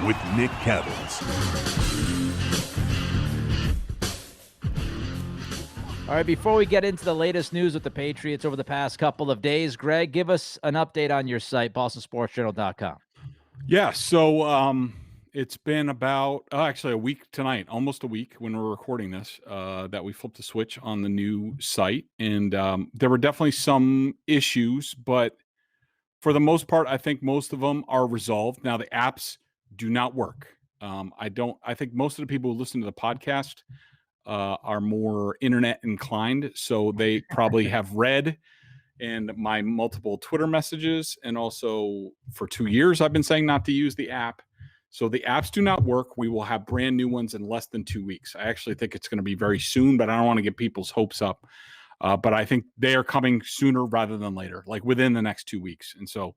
with Nick Cattles. All right, before we get into the latest news with the Patriots over the past couple of days, Greg, give us an update on your site, bostonsportsjournal.com. Yeah, so it's been about actually a week tonight, almost a week when we're recording this, that we flipped the switch on the new site. And there were definitely some issues, but for the most part, I think most of them are resolved. Now, the apps do not work. I think most of the people who listen to the podcast are more internet inclined, so they probably have read and my multiple Twitter messages. And also for 2 years, I've been saying not to use the app. So the apps do not work. We will have brand new ones in less than 2 weeks. I actually think it's going to be very soon, but I don't want to get people's hopes up. But I think they are coming sooner rather than later, like within the next 2 weeks. And so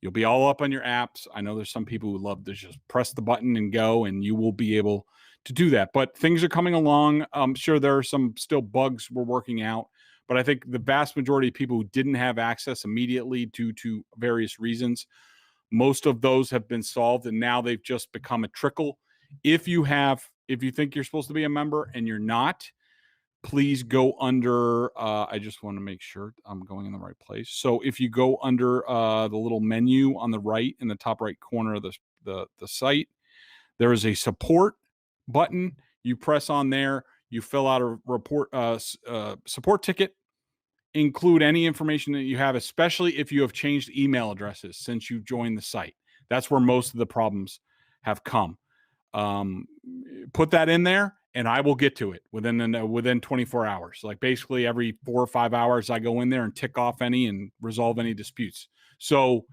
you'll be all up on your apps. I know there's some people who love to just press the button and go, and you will be able to do that. But things are coming along. I'm sure there are some still bugs we're working out. But I think the vast majority of people who didn't have access immediately due to various reasons, most of those have been solved, and now they've just become a trickle. If you think you're supposed to be a member and you're not, please go under, I just want to make sure I'm going in the right place. So if you go under the little menu on the right, in the top right corner of the site, there is a support button. You press on there, you fill out a support ticket, include any information that you have, especially if you have changed email addresses since you joined the site. That's where most of the problems have come. Put that in there, and I will get to it within 24 hours. Like basically every 4 or 5 hours, I go in there and tick off any and resolve any disputes. So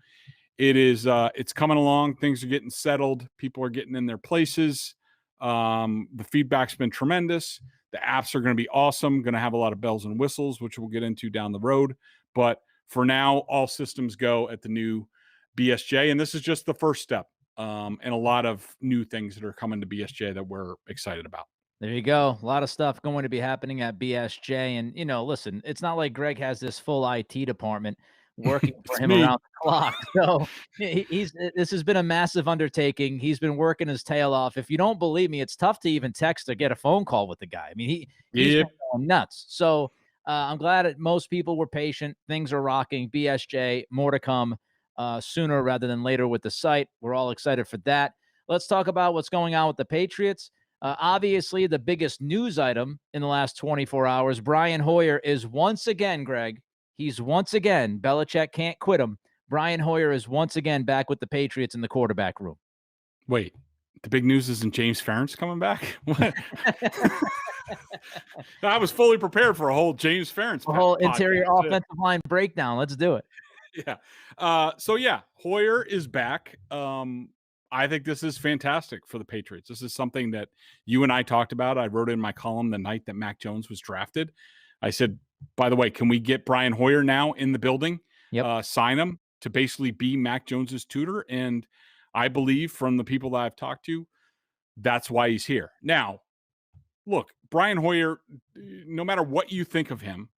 it's coming along. Things are getting settled. People are getting in their places. The feedback's been tremendous. The apps are going to be awesome. Going to have a lot of bells and whistles, which we'll get into down the road. But for now, all systems go at the new BSJ. And this is just the first step. And a lot of new things that are coming to BSJ that we're excited about. There you go. A lot of stuff going to be happening at BSJ. And, listen, it's not like Greg has this full IT department working for him around the clock. So this has been a massive undertaking. He's been working his tail off. If you don't believe me, it's tough to even text or get a phone call with the guy. I mean, he's going nuts. So I'm glad that most people were patient. Things are rocking. BSJ, more to come sooner rather than later with the site. We're all excited for that. Let's talk about what's going on with the Patriots. Obviously, the biggest news item in the last 24 hours, Brian Hoyer is once again, Greg, he's once again, Belichick can't quit him. Brian Hoyer is once again back with the Patriots in the quarterback room. Wait, the big news isn't James Ferentz coming back? What? I was fully prepared for a whole James Ferentz a whole interior offensive line breakdown. Let's do it. Yeah. So Hoyer is back. I think this is fantastic for the Patriots. This is something that you and I talked about. I wrote in my column the night that Mac Jones was drafted. I said, by the way, can we get Brian Hoyer now in the building? Yep. Sign him to basically be Mac Jones's tutor. And I believe from the people that I've talked to, that's why he's here. Now, look, Brian Hoyer, no matter what you think of him,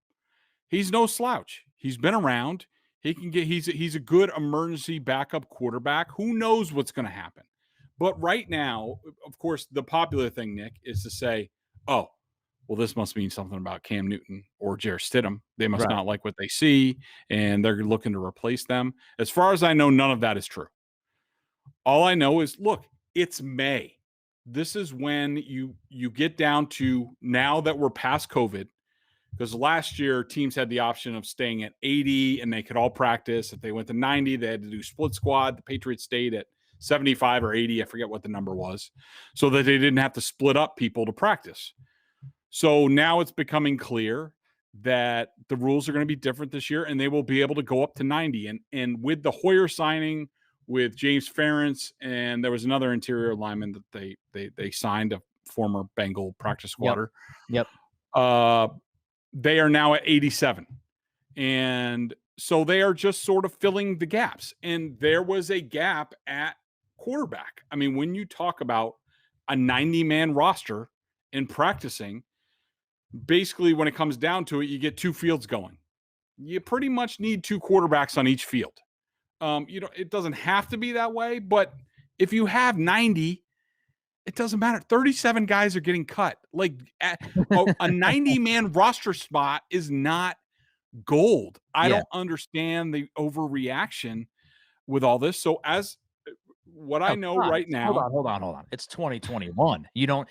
he's no slouch. He's been around. He's a good emergency backup quarterback. Who knows what's going to happen? But right now, of course, the popular thing, Nick, is to say, oh, well, this must mean something about Cam Newton or Jarrett Stidham. They must not like what they see, and they're looking to replace them. As far as I know, none of that is true. All I know is, look, it's May. This is when you get down to, now that we're past COVID, because last year teams had the option of staying at 80 and they could all practice. If they went to 90, they had to do split squad. The Patriots stayed at 75 or 80. I forget what the number was, so that they didn't have to split up people to practice. So now it's becoming clear that the rules are going to be different this year, and they will be able to go up to 90. And with the Hoyer signing, with James Ferentz, and there was another interior lineman that they signed, a former Bengal practice squatter. Yep. They are now at 87. And so they are just sort of filling the gaps. And there was a gap at quarterback. I mean, when you talk about a 90-man roster and practicing, basically when it comes down to it, you get two fields going. You pretty much need two quarterbacks on each field. It doesn't have to be that way, but If you have 90, it doesn't matter. 37 guys are getting cut. Like a 90-man roster spot is not gold. I don't understand the overreaction with all this. So as what I know right now, hold on. It's 2021. You don't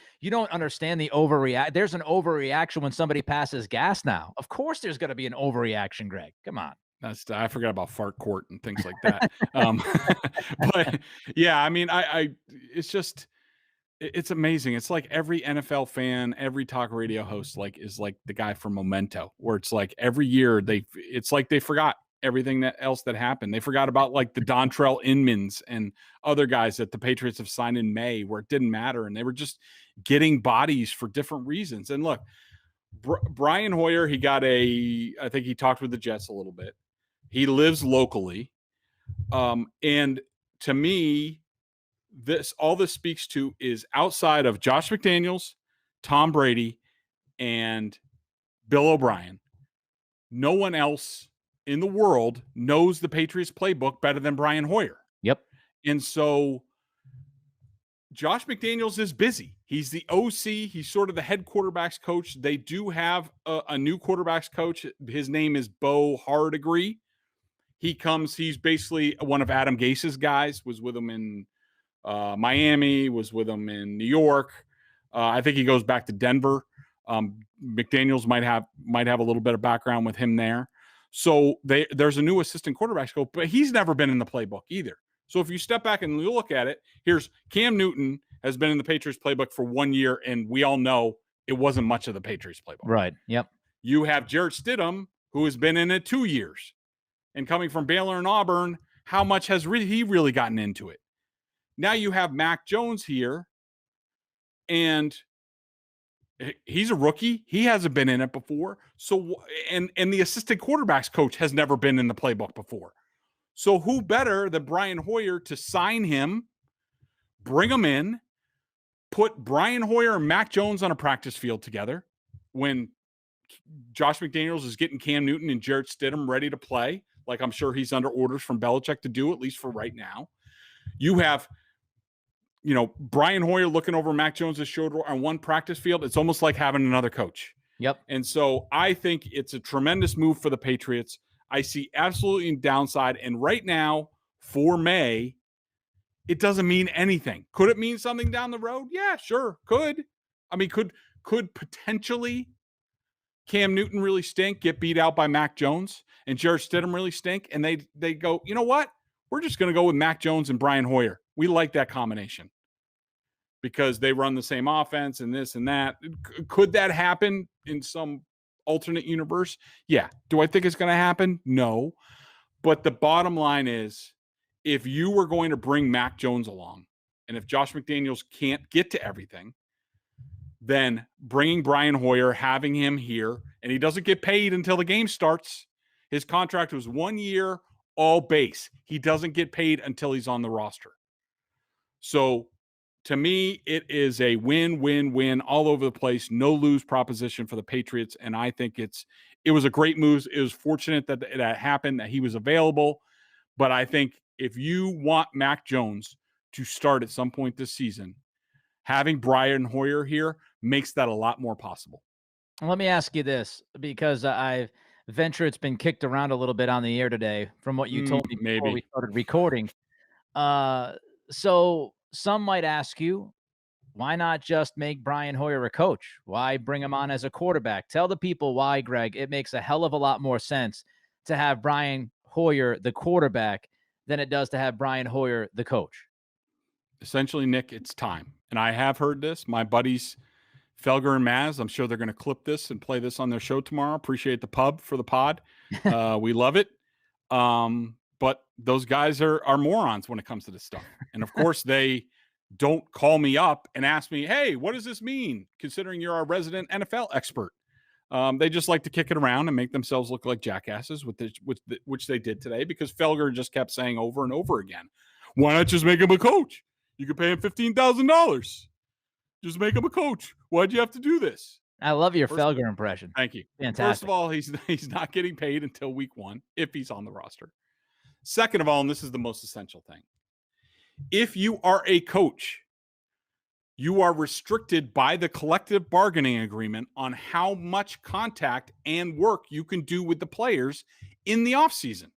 understand the overreact. There's an overreaction when somebody passes gas now. Of course there's going to be an overreaction, Greg. Come on. I forgot about fart court and things like that. But yeah, I mean, it's just, it's amazing. It's like every NFL fan, every talk radio host, is like the guy from Memento, where it's like every year it's like they forgot everything else that happened. They forgot about like the Dontrell Inmans and other guys that the Patriots have signed in May, where it didn't matter, and they were just getting bodies for different reasons. And look, Brian Hoyer, I think he talked with the Jets a little bit. He lives locally, and to me, all this speaks to is outside of Josh McDaniels, Tom Brady, and Bill O'Brien, no one else in the world knows the Patriots playbook better than Brian Hoyer. Yep. And so Josh McDaniels is busy. He's the OC. He's sort of the head quarterbacks coach. They do have a new quarterbacks coach. His name is Bo Hardegree. He's basically one of Adam Gase's guys, was with him in Miami, was with him in New York. I think he goes back to Denver. McDaniels might have a little bit of background with him there. So there's a new assistant quarterback coach, but he's never been in the playbook either. So if you step back and you look at it, here's Cam Newton has been in the Patriots playbook for 1 year, and we all know it wasn't much of the Patriots playbook. Right. Yep. You have Jarrett Stidham, who has been in it 2 years, and coming from Baylor and Auburn, how much has he really gotten into it? Now you have Mac Jones here, and he's a rookie. He hasn't been in it before. So, and the assistant quarterbacks coach has never been in the playbook before. So who better than Brian Hoyer to sign him, bring him in, put Brian Hoyer and Mac Jones on a practice field together when Josh McDaniels is getting Cam Newton and Jarrett Stidham ready to play, like I'm sure he's under orders from Belichick to do, at least for right now. You have, Brian Hoyer looking over Mac Jones' shoulder on one practice field. It's almost like having another coach. Yep. And so I think it's a tremendous move for the Patriots. I see absolutely downside. And right now, for May, it doesn't mean anything. Could it mean something down the road? Yeah, sure. Could. I mean, could potentially Cam Newton really stink, get beat out by Mac Jones, and Jarrett Stidham really stink, and they go, you know what? We're just going to go with Mac Jones and Brian Hoyer. We like that combination because they run the same offense and this and that. Could that happen in some alternate universe? Yeah. Do I think it's going to happen? No. But the bottom line is, if you were going to bring Mac Jones along, and if Josh McDaniels can't get to everything, then bringing Brian Hoyer, having him here, and he doesn't get paid until the game starts. His contract was 1 year, all base. He doesn't get paid until he's on the roster. So to me, it is a win-win-win all over the place, no lose proposition for the Patriots. And I think it was a great move. It was fortunate that that happened, that he was available. But I think if you want Mac Jones to start at some point this season, having Brian Hoyer here makes that a lot more possible. Let me ask you this, because I venture it's been kicked around a little bit on the air today from what you told me before we started recording. So some might ask you, why not just make Brian Hoyer a coach? Why bring him on as a quarterback? Tell the people why, Greg. It makes a hell of a lot more sense to have Brian Hoyer the quarterback than it does to have Brian Hoyer the coach. Essentially, Nick, it's time. And I have heard this. My buddies Felger and Maz, I'm sure they're going to clip this and play this on their show tomorrow. Appreciate the pub for the pod. We love it. But those guys are morons when it comes to this stuff. And of course, they don't call me up and ask me, hey, what does this mean? Considering you're our resident NFL expert. They just like to kick it around and make themselves look like jackasses, which they did today, because Felger just kept saying over and over again, why not just make him a coach? You could pay him $15,000. Just make him a coach. Why'd you have to do this? I love your Felger impression. Thank you. Fantastic. First of all, he's not getting paid until week 1 if he's on the roster. Second of all, and this is the most essential thing, If you are a coach, you are restricted by the collective bargaining agreement on how much contact and work you can do with the players in the offseason.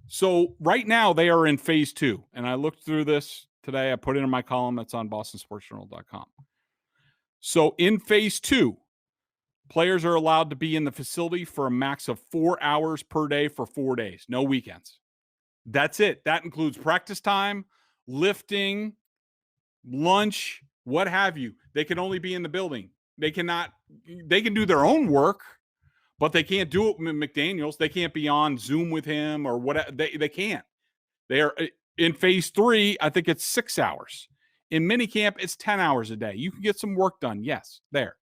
So right now they are in phase 2. And I looked through this today. I put it in my column that's on bostonsportsjournal.com. So in phase 2, players are allowed to be in the facility for a max of 4 hours per day for 4 days, no weekends. That's it. That includes practice time, lifting, lunch, what have you. They can only be in the building. They can do their own work, but they can't do it with McDaniels. They can't be on Zoom with him or whatever. They can't. They are in phase 3. I think it's 6 hours. In minicamp, it's 10 hours a day. You can get some work done. Yes, there.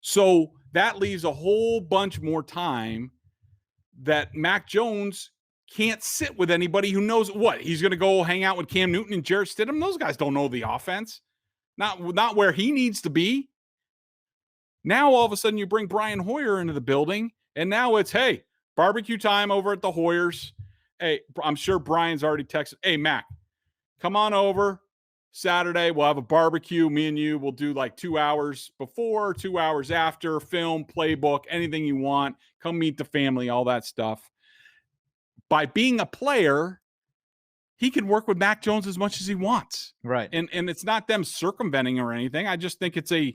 So that leaves a whole bunch more time that Mac Jones can't sit with anybody who knows what. He's going to go hang out with Cam Newton and Jarrett Stidham. Those guys don't know the offense. Not where he needs to be. Now, all of a sudden, you bring Brian Hoyer into the building, and now it's, hey, barbecue time over at the Hoyers. Hey, I'm sure Brian's already texted, hey, Mac, come on over Saturday. We'll have a barbecue. Me and you will do like 2 hours before, 2 hours after, film, playbook, anything you want. Come meet the family, all that stuff. By being a player, he can work with Mac Jones as much as he wants. Right. And it's not them circumventing or anything. I just think it's a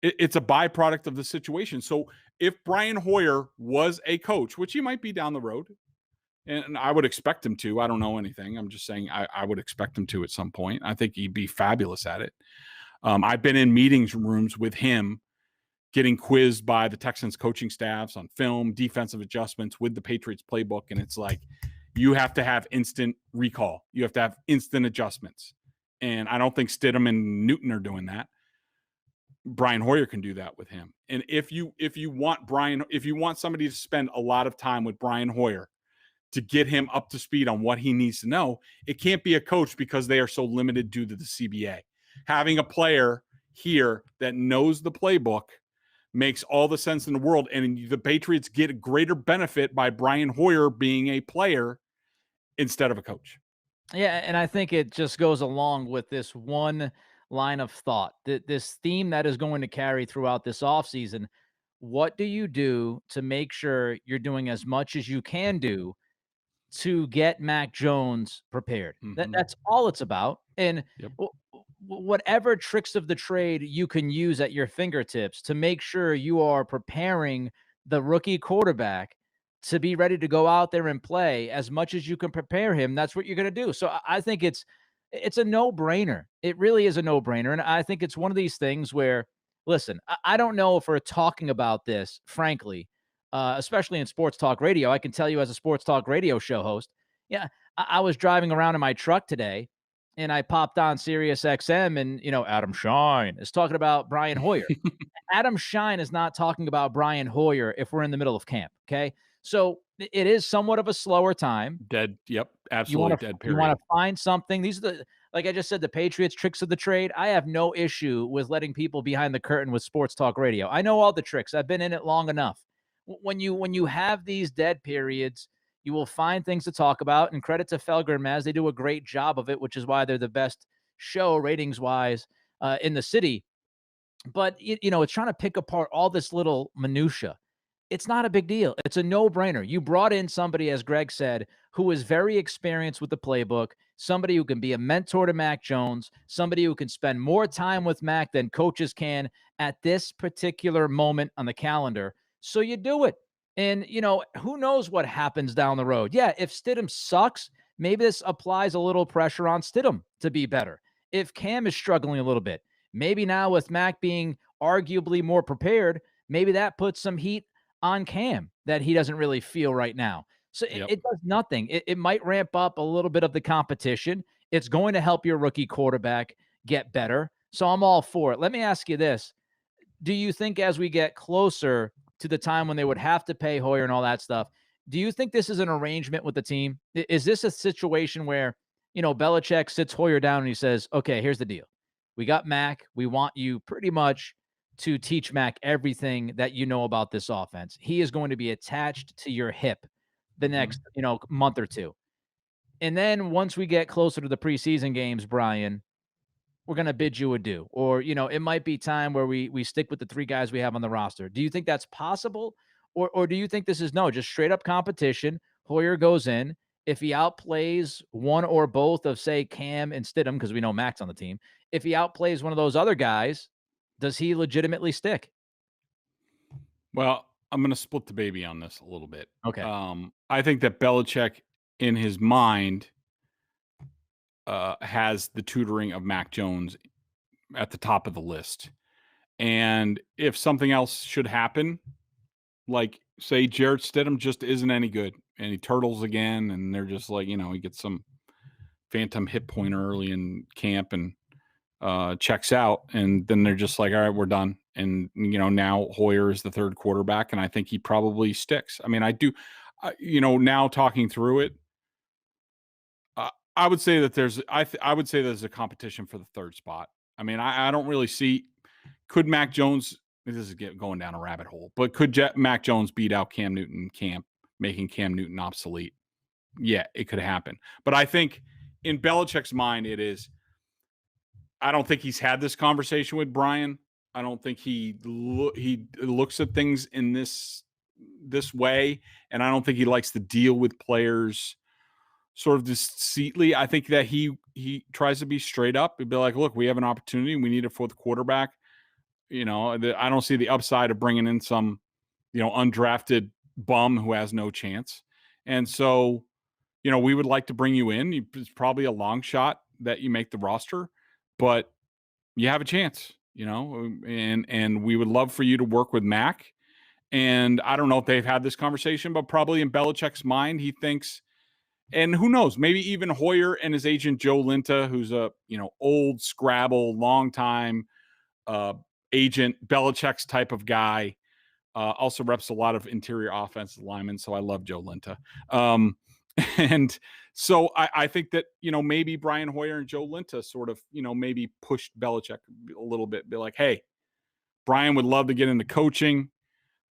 byproduct of the situation. So if Brian Hoyer was a coach, which he might be down the road, and I would expect him to, I don't know anything. I'm just saying I would expect him to at some point. I think he'd be fabulous at it. I've been in meetings rooms with him getting quizzed by the Texans coaching staffs on film, defensive adjustments with the Patriots playbook. And it's like, you have to have instant recall. You have to have instant adjustments. And I don't think Stidham and Newton are doing that. Brian Hoyer can do that with him. And if you want somebody to spend a lot of time with Brian Hoyer to get him up to speed on what he needs to know, it can't be a coach because they are so limited due to the CBA. Having a player here that knows the playbook makes all the sense in the world. And the Patriots get a greater benefit by Brian Hoyer being a player instead of a coach. Yeah, and I think it just goes along with this one line of thought, this theme that is going to carry throughout this offseason. What do you do to make sure you're doing as much as you can do to get Mac Jones prepared? That's all it's about. And whatever tricks of the trade you can use at your fingertips to make sure you are preparing the rookie quarterback to be ready to go out there and play as much as you can prepare him, that's what you're going to do. So I think it's a no-brainer. It really is a no-brainer. And I think it's one of these things where, listen, I don't know if we're talking about this, frankly, especially in sports talk radio. I can tell you as a sports talk radio show host, yeah, I was driving around in my truck today and I popped on Sirius XM and, Adam Shine is talking about Brian Hoyer. Adam Shine is not talking about Brian Hoyer if we're in the middle of camp, okay? So it is somewhat of a slower time. Dead. Yep. Absolutely dead period. You want to find something. These are like I just said, the Patriots tricks of the trade. I have no issue with letting people behind the curtain with sports talk radio. I know all the tricks. I've been in it long enough. When you have these dead periods, you will find things to talk about. And credit to Felger and Maz, they do a great job of it, which is why they're the best show ratings-wise in the city. But, it's trying to pick apart all this little minutia. It's not a big deal. It's a no-brainer. You brought in somebody, as Greg said, who is very experienced with the playbook, somebody who can be a mentor to Mac Jones, somebody who can spend more time with Mac than coaches can at this particular moment on the calendar. So you do it. And, who knows what happens down the road? Yeah, if Stidham sucks, maybe this applies a little pressure on Stidham to be better. If Cam is struggling a little bit, maybe now with Mac being arguably more prepared, maybe that puts some heat on Cam that he doesn't really feel right now. So it does nothing. It might ramp up a little bit of the competition. It's going to help your rookie quarterback get better. So I'm all for it. Let me ask you this. Do you think as we get closer to the time when they would have to pay Hoyer and all that stuff, do you think this is an arrangement with the team? Is this a situation where, Belichick sits Hoyer down and he says, okay, here's the deal. We got Mac. We want you pretty much to teach Mac everything that you know about this offense. He is going to be attached to your hip the next, month or two. And then once we get closer to the preseason games, Brian, we're going to bid you adieu. Or, it might be time where we stick with the 3 guys we have on the roster. Do you think that's possible? Or do you think this is no, just straight up competition? Hoyer goes in. If he outplays one or both of, say, Cam and Stidham, because we know Mac's on the team, if he outplays one of those other guys, does he legitimately stick? Well, I'm going to split the baby on this a little bit. Okay. I think that Belichick, in his mind, has the tutoring of Mac Jones at the top of the list. And if something else should happen, like say Jarrett Stidham just isn't any good and he turtles again, and they're just like, he gets some phantom hit point early in camp and checks out, and then they're just like, all right, we're done. And now Hoyer is the third quarterback, and I think he probably sticks. I mean, I do, now talking through it, I would say that I would say there's a competition for the third spot. I mean, I don't really see. Could Mac Jones? This is going down a rabbit hole, but could Mac Jones beat out Cam Newton in camp, making Cam Newton obsolete? Yeah, it could happen. But I think in Belichick's mind, it is. I don't think he's had this conversation with Brian. I don't think he looks at things in this way, and I don't think he likes to deal with players sort of deceitfully. I think that he tries to be straight up and be like, look, we have an opportunity. We need a fourth quarterback. I don't see the upside of bringing in some, undrafted bum who has no chance. And so, we would like to bring you in. It's probably a long shot that you make the roster, but you have a chance, and we would love for you to work with Mac. And I don't know if they've had this conversation, but probably in Belichick's mind, he thinks, and who knows, maybe even Hoyer and his agent Joe Linta, who's a old Scrabble, long time agent, Belichick's type of guy, also reps a lot of interior offensive linemen. So I love Joe Linta. And so I think that, maybe Brian Hoyer and Joe Linta sort of, maybe pushed Belichick a little bit, be like, hey, Brian would love to get into coaching.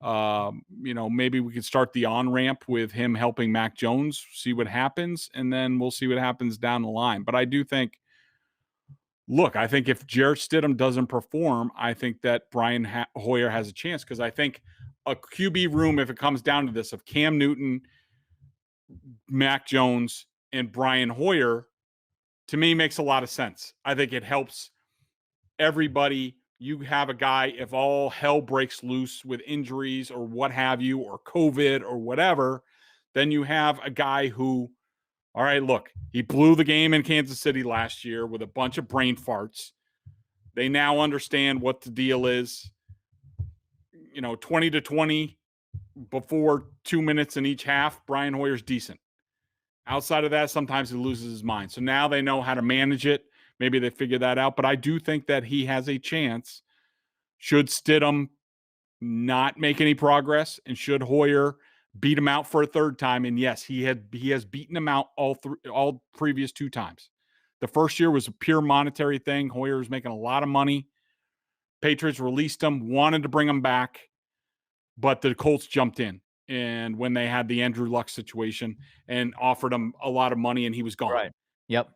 Maybe we could start the on-ramp with him helping Mac Jones, see what happens, and then we'll see what happens down the line. But I do think, I think if Jarrett Stidham doesn't perform, I think that Brian Hoyer has a chance, because I think a QB room, if it comes down to this, of Cam Newton, Mac Jones, and Brian Hoyer, to me makes a lot of sense. I think it helps everybody. You have a guy, if all hell breaks loose with injuries or what have you, or COVID or whatever, then you have a guy who, all right, look, he blew the game in Kansas City last year with a bunch of brain farts. They now understand what the deal is. 20-20 before 2 minutes in each half, Brian Hoyer's decent. Outside of that, sometimes he loses his mind. So now they know how to manage it. Maybe they figure that out. But I do think that he has a chance, should Stidham not make any progress, and should Hoyer beat him out for a third time. And yes, he has beaten him out all previous 2 times. The first year was a pure monetary thing. Hoyer was making a lot of money. Patriots released him, wanted to bring him back, but the Colts jumped in. And when they had the Andrew Luck situation and offered him a lot of money, and he was gone. Right. Yep.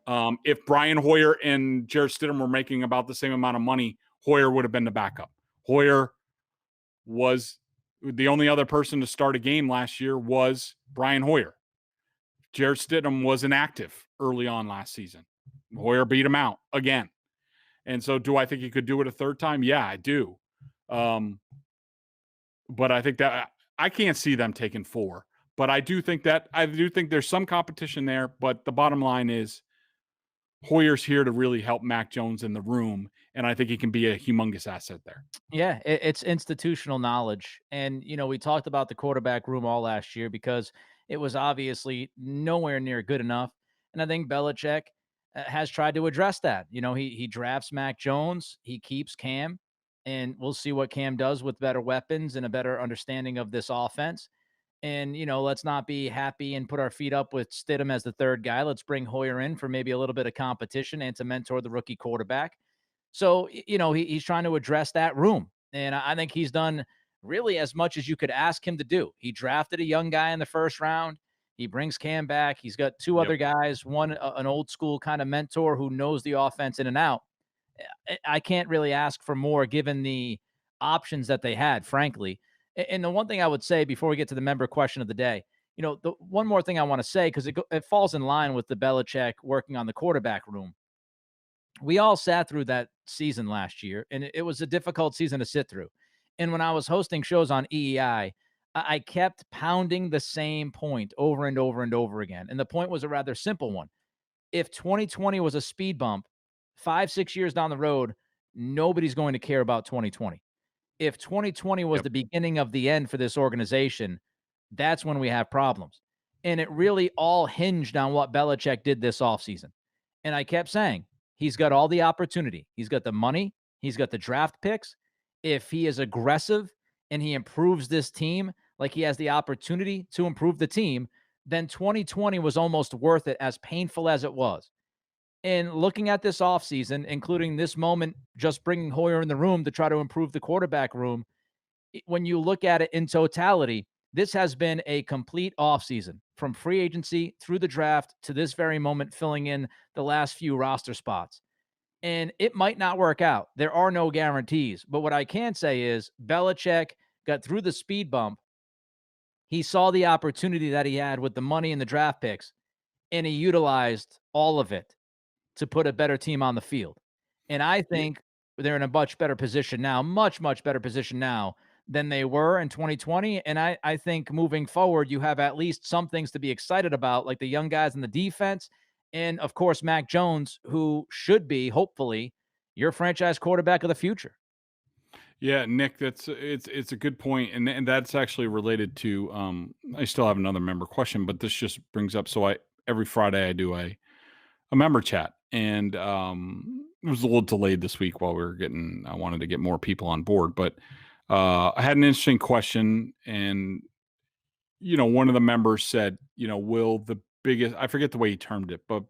If Brian Hoyer and Jarrett Stidham were making about the same amount of money, Hoyer would have been the backup. Hoyer was the only other person to start a game last year was Brian Hoyer. Jarrett Stidham was inactive early on last season. Hoyer beat him out again. And so do I think he could do it a third time? Yeah, I do. But I think that I can't see them taking 4. But I do think there's some competition there. But the bottom line is Hoyer's here to really help Mac Jones in the room, and I think he can be a humongous asset there. Yeah, it's institutional knowledge. And, we talked about the quarterback room all last year because it was obviously nowhere near good enough. And I think Belichick has tried to address that. He drafts Mac Jones, he keeps Cam, and we'll see what Cam does with better weapons and a better understanding of this offense. And, let's not be happy and put our feet up with Stidham as the third guy. Let's bring Hoyer in for maybe a little bit of competition and to mentor the rookie quarterback. So, he's trying to address that room. And I think he's done really as much as you could ask him to do. He drafted a young guy in the first round. He brings Cam back. He's got two Yep. other guys, one an old school kind of mentor who knows the offense in and out. I can't really ask for more given the options that they had, frankly. And the one thing I would say before we get to the member question of the day, the one more thing I want to say, because it falls in line with the Belichick working on the quarterback room. We all sat through that season last year, and it was a difficult season to sit through. And when I was hosting shows on EEI, I kept pounding the same point over and over and over again. And the point was a rather simple one. If 2020 was a speed bump, 5-6 years down the road, nobody's going to care about 2020. If 2020 was Yep. the beginning of the end for this organization, that's when we have problems. And it really all hinged on what Belichick did this offseason. And I kept saying, he's got all the opportunity. He's got the money. He's got the draft picks. If he is aggressive and he improves this team like he has the opportunity to improve the team, then 2020 was almost worth it, as painful as it was. And looking at this offseason, including this moment, just bringing Hoyer in the room to try to improve the quarterback room, when you look at it in totality, this has been a complete offseason from free agency through the draft to this very moment, filling in the last few roster spots. And it might not work out. There are no guarantees. But what I can say is Belichick got through the speed bump. He saw the opportunity that he had with the money and the draft picks, and he utilized all of it to put a better team on the field. And I Yeah. think they're in a much better position now, much, much better position now than they were in 2020. And I think moving forward, you have at least some things to be excited about, like the young guys in the defense. And of course, Mac Jones, who should be, hopefully, your franchise quarterback of the future. Yeah, Nick, it's a good point, and that's actually related to. I still have another member question, but this just brings up. So I every Friday I do a member chat, and it was a little delayed this week while we were getting. I wanted to get more people on board, but I had an interesting question, and one of the members said, will the biggest? I forget the way he termed it, but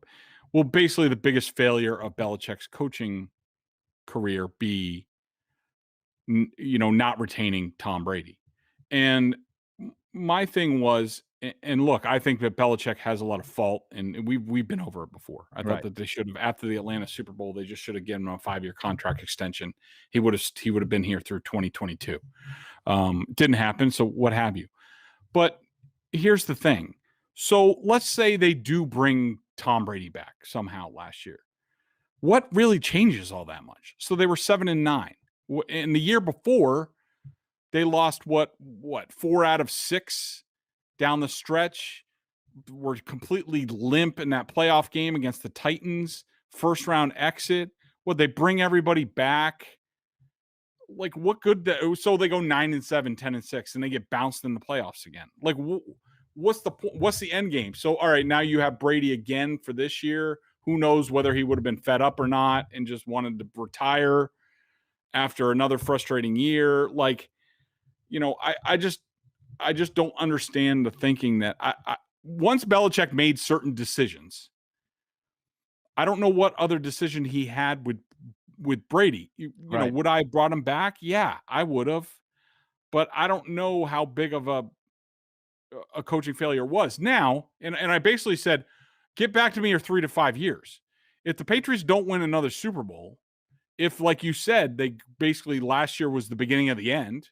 will basically the biggest failure of Belichick's coaching career be not retaining Tom Brady. And my thing was, and look, I think that Belichick has a lot of fault, and we've been over it before. I thought Right. that they should have, after the Atlanta Super Bowl, they just should have given him a 5-year contract extension. He would have been here through 2022. Didn't happen, so what have you. But here's the thing. So let's say they do bring Tom Brady back somehow last year. What really changes all that much? So they were 7-9. In the year before, they lost what 4 out of 6 down the stretch. Were completely limp in that playoff game against the Titans. First round exit. Would they bring everybody back? Like, what good? So they go 9-7, 10-6, and they get bounced in the playoffs again. Like, what's the point? What's the end game? So, all right, now you have Brady again for this year. Who knows whether he would have been fed up or not and just wanted to retire after another frustrating year. Like, I just don't understand the thinking that once Belichick made certain decisions, I don't know what other decision he had with Brady. Right. Would I have brought him back? Yeah, I would have. But I don't know how big of a coaching failure was. Now, and I basically said, get back to me in 3 to 5 years. If the Patriots don't win another Super Bowl, if, like you said, they basically last year was the beginning of the end,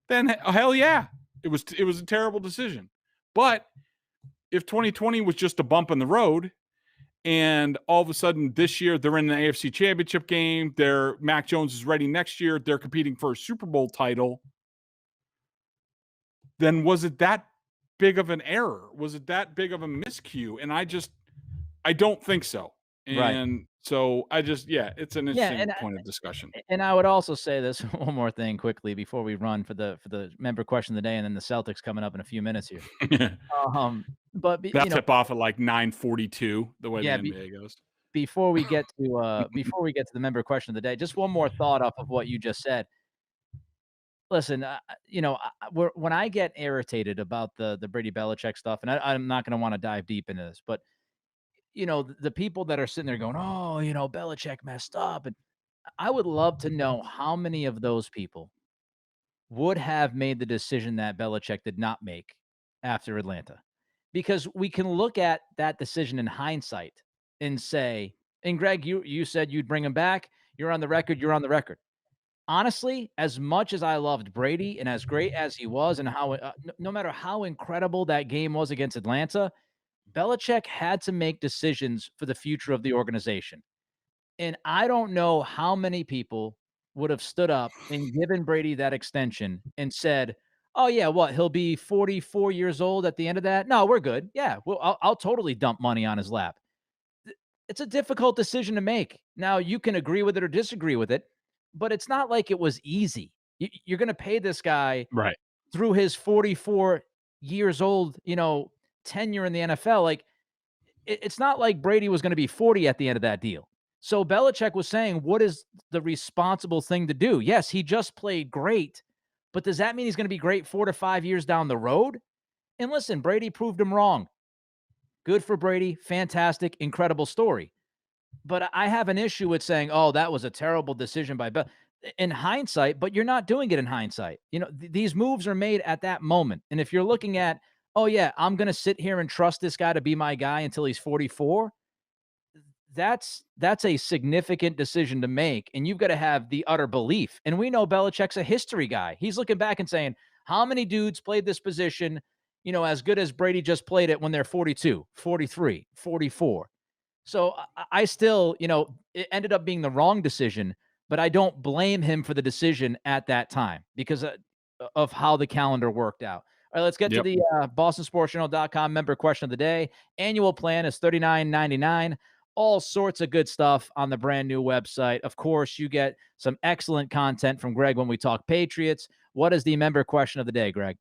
then hell yeah, it was a terrible decision. But if 2020 was just a bump in the road, and all of a sudden this year they're in the AFC Championship game, Mac Jones is ready next year, they're competing for a Super Bowl title, then was it that big of an error? Was it that big of a miscue? And I don't think so. Right. And so it's an Yeah. interesting point of discussion. And I would also say this one more thing quickly before we run for the member question of the day, and then the Celtics coming up in a few minutes here. But That tip off at like 9:42, the way the yeah, NBA goes. before we get to the member question of the day, just one more thought off of what you just said. Listen, when I get irritated about the Brady Belichick stuff, and I'm not going to want to dive deep into this, but the people that are sitting there going, "Oh, Belichick messed up," and I would love to know how many of those people would have made the decision that Belichick did not make after Atlanta. because we can look at that decision in hindsight and say, and Greg, you said you'd bring him back. You're on the record. You're on the record. Honestly, as much as I loved Brady and as great as he was, and how no matter how incredible that game was against Atlanta, Belichick had to make decisions for the future of the organization. And I don't know how many people would have stood up and given Brady that extension and said, "Oh yeah, what? He'll be 44 years old at the end of that? No, we're good. Yeah, well, I'll totally dump money on his lap." It's a difficult decision to make. Now, you can agree with it or disagree with it, but it's not like it was easy. You're going to pay this guy Right. through his 44 years old, tenure in the NFL. Like, it's not like Brady was going to be 40 at the end of that deal. So Belichick was saying, what is the responsible thing to do? Yes, he just played great, but does that mean he's going to be great 4 to 5 years down the road? And listen, Brady proved him wrong. Good for Brady. Fantastic, incredible story. But I have an issue with saying, "Oh, that was a terrible decision by Bel." In hindsight, but you're not doing it in hindsight. These moves are made at that moment. And if you're looking at, "Oh yeah, I'm going to sit here and trust this guy to be my guy until he's 44," that's a significant decision to make, and you've got to have the utter belief. And we know Belichick's a history guy. He's looking back and saying, "How many dudes played this position, as good as Brady just played it when they're 42, 43, 44?" So I still, it ended up being the wrong decision, but I don't blame him for the decision at that time because of how the calendar worked out. All right, let's get to Yep. the BostonSportsJournal.com member question of the day. Annual plan is $39.99. All sorts of good stuff on the brand new website. Of course, you get some excellent content from Greg when we talk Patriots. What is the member question of the day, Greg?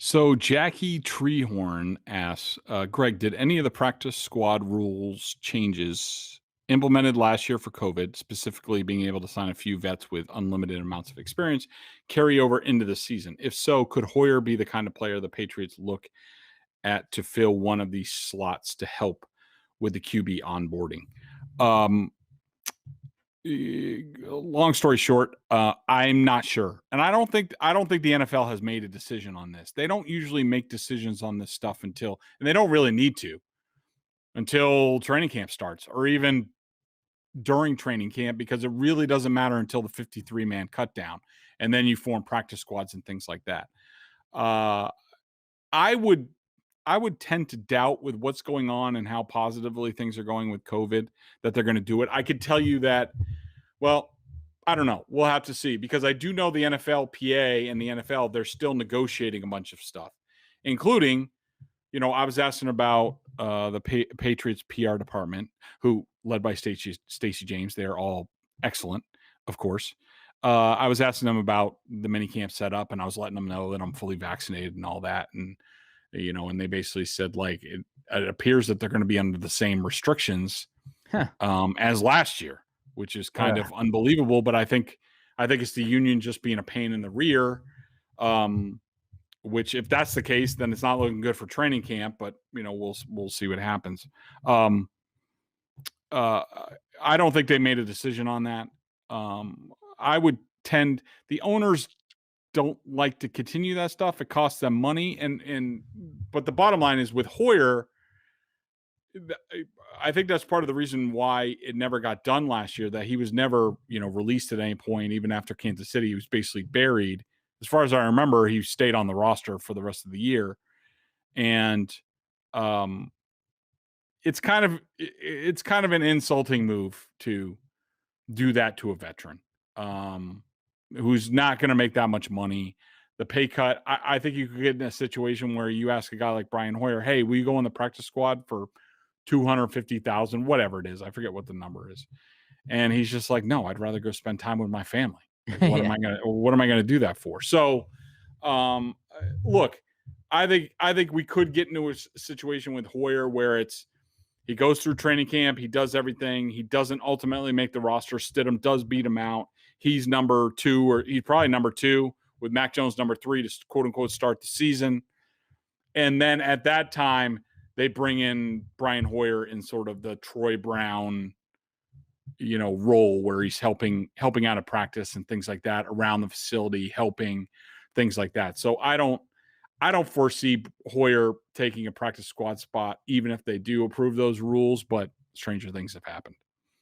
So Jackie Treehorn asks, Greg, did any of the practice squad rules changes implemented last year for COVID, specifically being able to sign a few vets with unlimited amounts of experience, carry over into the season? If so, could Hoyer be the kind of player the Patriots look at to fill one of these slots to help with the QB onboarding? Long story short, I'm not sure, and I don't think the NFL has made a decision on this. They don't usually make decisions on this stuff and they don't really need to until training camp starts, or even during training camp, because it really doesn't matter until the 53-man cut down, and then you form practice squads and things like that. I would tend to doubt, with what's going on and how positively things are going with COVID, that they're going to do it. I could tell you that. Well, I don't know. We'll have to see, because I do know the NFLPA and the NFL, they're still negotiating a bunch of stuff, including, I was asking about the Patriots PR department, who led by Stacey James. They're all excellent, of course. I was asking them about the minicamp setup, and I was letting them know that I'm fully vaccinated and all that. And, and they basically said, like, it appears that they're going to be under the same restrictions as last year, which is kind of unbelievable. But I think it's the union just being a pain in the rear. Which, if that's the case, then it's not looking good for training camp. But we'll see what happens. I don't think they made a decision on that. I would tend, the owners don't like to continue that stuff. It costs them money, but the bottom line is, with Hoyer, I think that's part of the reason why it never got done last year, that he was never, released at any point. Even after Kansas City, he was basically buried. As far as I remember, he stayed on the roster for the rest of the year. And it's kind of an insulting move to do that to a veteran who's not going to make that much money. The pay cut, I think you could get in a situation where you ask a guy like Brian Hoyer, "Hey, will you go in the practice squad for $250,000, whatever it is?" I forget what the number is. And he's just like, "No, I'd rather go spend time with my family. Like, what am I going to do that for?" So, look, I think we could get into a situation with Hoyer where he goes through training camp, he does everything, he doesn't ultimately make the roster. Stidham does beat him out. He's number 2, or he's probably number 2, with Mac Jones number 3 to quote unquote start the season. And then at that time, they bring in Brian Hoyer in sort of the Troy Brown, role, where he's helping out at practice and things like that, around the facility, helping, things like that. So I don't I don't foresee Hoyer taking a practice squad spot, even if they do approve those rules, but stranger things have happened.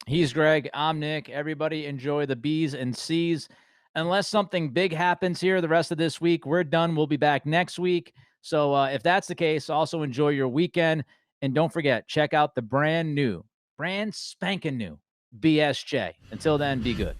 He's Greg. I'm Nick. Everybody enjoy the B's and C's. Unless something big happens here the rest of this week, we're done. We'll be back next week. So if that's the case, also enjoy your weekend. And don't forget, check out the brand spanking new BSJ. Until then, be good.